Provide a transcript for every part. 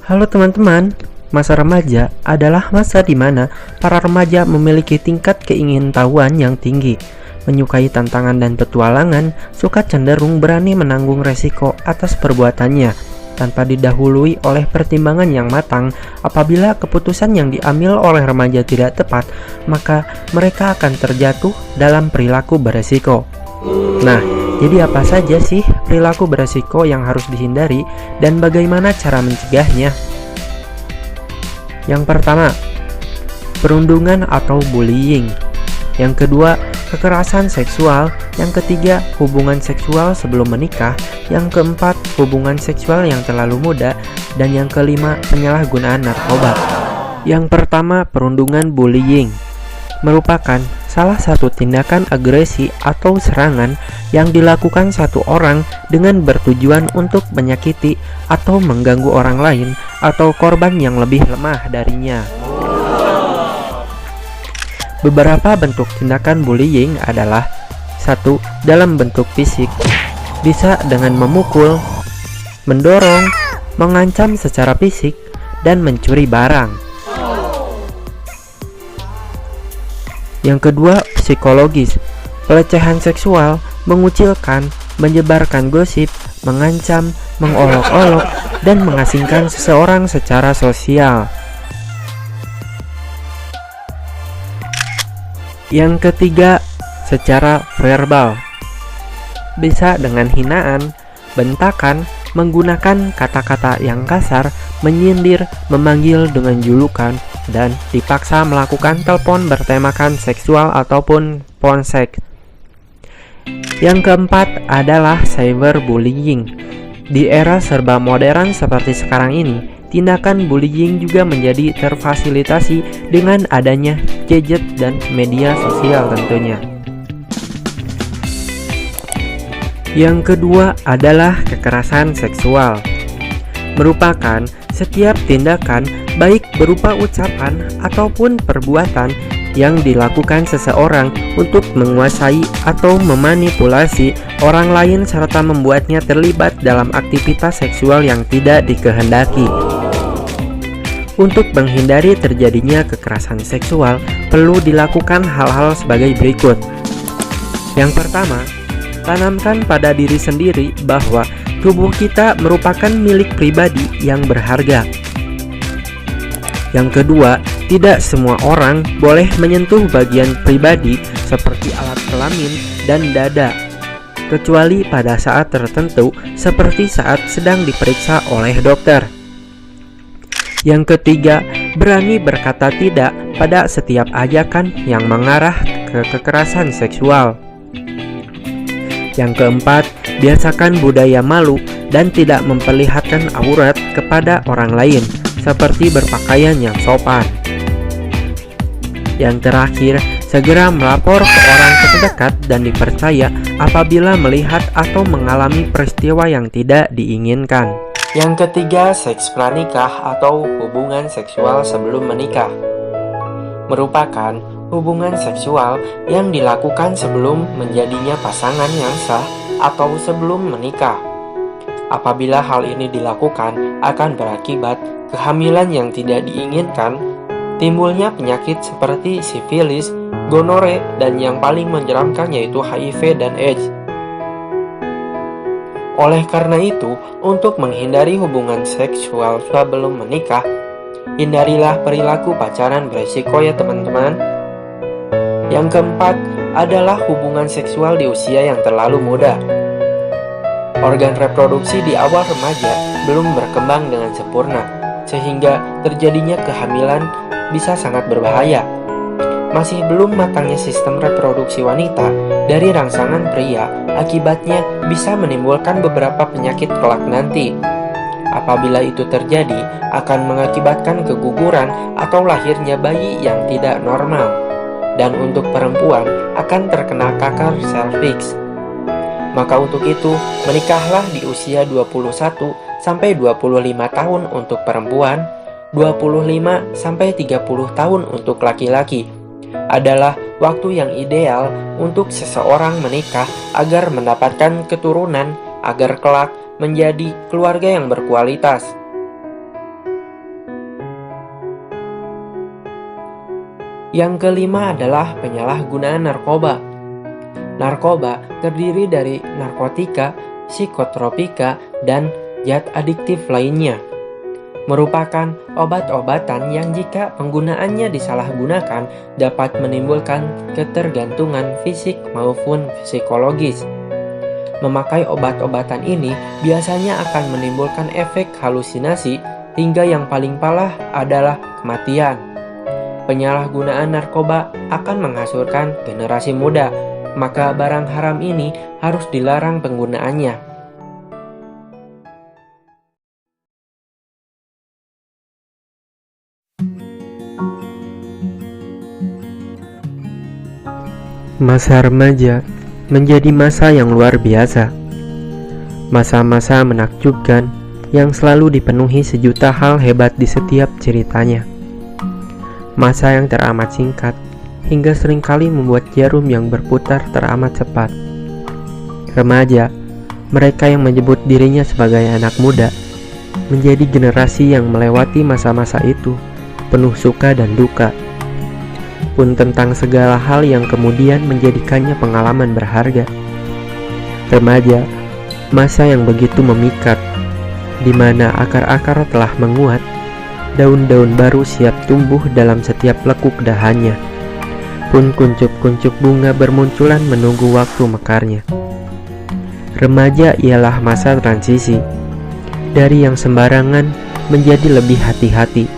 Halo teman-teman, masa remaja adalah masa di mana para remaja memiliki tingkat keingintahuan yang tinggi, menyukai tantangan dan petualangan, suka cenderung berani menanggung resiko atas perbuatannya, tanpa didahului oleh pertimbangan yang matang. Apabila keputusan yang diambil oleh remaja tidak tepat, maka mereka akan terjatuh dalam perilaku beresiko. Nah, jadi apa saja sih perilaku beresiko yang harus dihindari dan bagaimana cara mencegahnya? Yang pertama, perundungan atau bullying. Yang kedua, kekerasan seksual. Yang ketiga, hubungan seksual sebelum menikah. Yang keempat, hubungan seksual yang terlalu muda. Dan yang kelima, penyalahgunaan narkoba. Yang pertama, perundungan bullying merupakan salah satu tindakan agresi atau serangan yang dilakukan satu orang dengan bertujuan untuk menyakiti atau mengganggu orang lain atau korban yang lebih lemah darinya. Beberapa bentuk tindakan bullying adalah: 1. Dalam bentuk fisik, bisa dengan memukul, mendorong, mengancam secara fisik, dan mencuri barang. Yang kedua, psikologis, pelecehan seksual, mengucilkan, menyebarkan gosip, mengancam, mengolok-olok, dan mengasingkan seseorang secara sosial. Yang ketiga, secara verbal, bisa dengan hinaan, bentakan, menggunakan kata-kata yang kasar, menyindir, memanggil dengan julukan, dan dipaksa melakukan telepon bertemakan seksual ataupun ponsek. Yang keempat adalah cyberbullying. Di era serba modern seperti sekarang ini, tindakan bullying juga menjadi terfasilitasi dengan adanya gadget dan media sosial tentunya. Yang kedua adalah kekerasan seksual. Merupakan setiap tindakan baik berupa ucapan ataupun perbuatan yang dilakukan seseorang untuk menguasai atau memanipulasi orang lain serta membuatnya terlibat dalam aktivitas seksual yang tidak dikehendaki. Untuk menghindari terjadinya kekerasan seksual, perlu dilakukan hal-hal sebagai berikut. Yang pertama, tanamkan pada diri sendiri bahwa tubuh kita merupakan milik pribadi yang berharga. Yang kedua, tidak semua orang boleh menyentuh bagian pribadi seperti alat kelamin dan dada, kecuali pada saat tertentu seperti saat sedang diperiksa oleh dokter. Yang ketiga, berani berkata tidak pada setiap ajakan yang mengarah ke kekerasan seksual. Yang keempat, biasakan budaya malu dan tidak memperlihatkan aurat kepada orang lain, seperti berpakaian yang sopan. Yang terakhir, segera melapor ke orang terdekat dan dipercaya apabila melihat atau mengalami peristiwa yang tidak diinginkan. Yang ketiga, seks pranikah atau hubungan seksual sebelum menikah. Merupakan hubungan seksual yang dilakukan sebelum menjadinya pasangan yang sah atau sebelum menikah. Apabila hal ini dilakukan, akan berakibat kehamilan yang tidak diinginkan, timbulnya penyakit seperti sifilis, gonore, dan yang paling menyeramkan yaitu HIV dan AIDS. Oleh karena itu, untuk menghindari hubungan seksual sebelum menikah, hindarilah perilaku pacaran beresiko ya teman-teman. Yang keempat adalah hubungan seksual di usia yang terlalu muda. Organ reproduksi di awal remaja belum berkembang dengan sempurna, sehingga terjadinya kehamilan bisa sangat berbahaya. Masih belum matangnya sistem reproduksi wanita dari rangsangan pria, akibatnya bisa menimbulkan beberapa penyakit kelak nanti. Apabila itu terjadi, akan mengakibatkan keguguran atau lahirnya bayi yang tidak normal. Dan untuk perempuan akan terkena kanker serviks. Maka untuk itu, menikahlah di usia 21 sampai 25 tahun untuk perempuan, 25 sampai 30 tahun untuk laki-laki. Adalah waktu yang ideal untuk seseorang menikah agar mendapatkan keturunan, agar kelak menjadi keluarga yang berkualitas. Yang kelima adalah penyalahgunaan narkoba. Narkoba terdiri dari narkotika, psikotropika, dan zat adiktif lainnya. Merupakan obat-obatan yang jika penggunaannya disalahgunakan dapat menimbulkan ketergantungan fisik maupun psikologis. Memakai obat-obatan ini biasanya akan menimbulkan efek halusinasi hingga yang paling parah adalah kematian. Penyalahgunaan narkoba akan menghasilkan generasi muda, maka barang haram ini harus dilarang penggunaannya. Masa remaja menjadi masa yang luar biasa. Masa-masa menakjubkan yang selalu dipenuhi sejuta hal hebat di setiap ceritanya. Masa yang teramat singkat hingga seringkali membuat jarum yang berputar teramat cepat. Remaja, mereka yang menyebut dirinya sebagai anak muda, menjadi generasi yang melewati masa-masa itu penuh suka dan duka, pun tentang segala hal yang kemudian menjadikannya pengalaman berharga. Remaja, masa yang begitu memikat, di mana akar-akar telah menguat, daun-daun baru siap tumbuh dalam setiap lekuk dahannya, pun kuncup-kuncup bunga bermunculan menunggu waktu mekarnya. Remaja ialah masa transisi, dari yang sembarangan menjadi lebih hati-hati,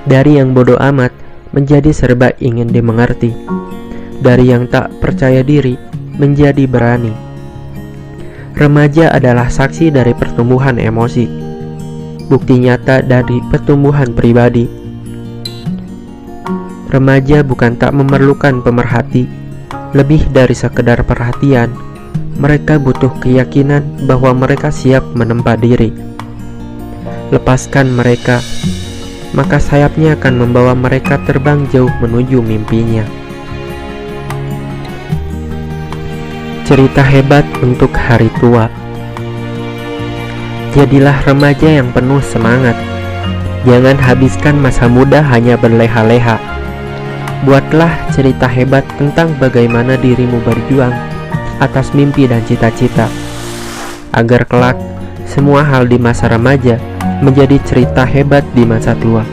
dari yang bodoh amat menjadi serba ingin dimengerti, dari yang tak percaya diri menjadi berani. Remaja adalah saksi dari pertumbuhan emosi, bukti nyata dari pertumbuhan pribadi. Remaja bukan tak memerlukan pemerhati, lebih dari sekedar perhatian. Mereka butuh keyakinan bahwa mereka siap menempa diri. Lepaskan mereka, maka sayapnya akan membawa mereka terbang jauh menuju mimpinya. Cerita hebat untuk hari tua. Jadilah remaja yang penuh semangat. Jangan habiskan masa muda hanya berleha-leha. Buatlah cerita hebat tentang bagaimana dirimu berjuang atas mimpi dan cita-cita, agar kelak semua hal di masa remaja menjadi cerita hebat di masa tua.